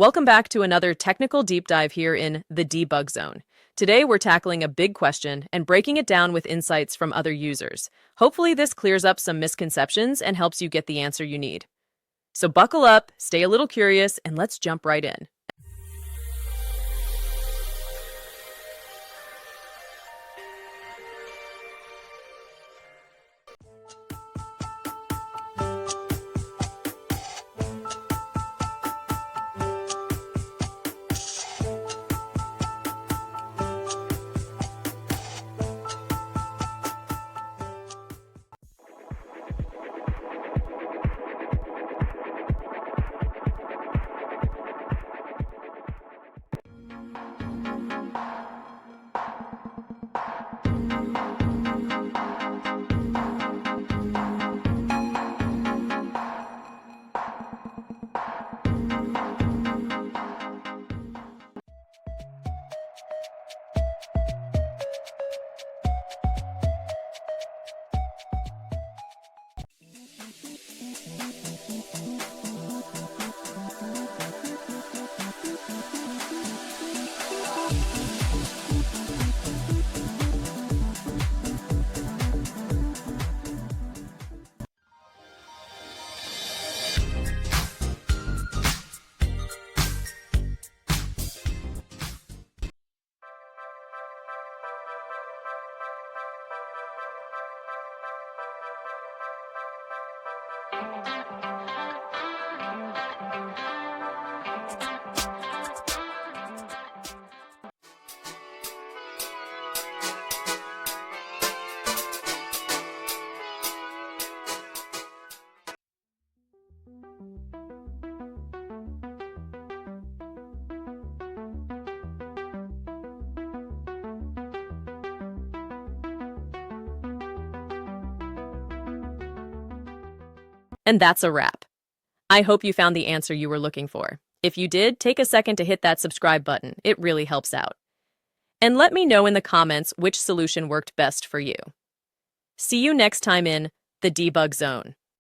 Welcome back to another technical deep dive here in the debug zone. Today, we're tackling a big question and breaking it down with insights from other users. Hopefully, this clears up some misconceptions and helps you get the answer you need. So buckle up, stay a little curious, and let's jump right in. And that's a wrap. I hope you found the answer you were looking for. If you did, take a second to hit that subscribe button. It really helps out. And let me know in the comments which solution worked best for you. See you next time in the debug zone.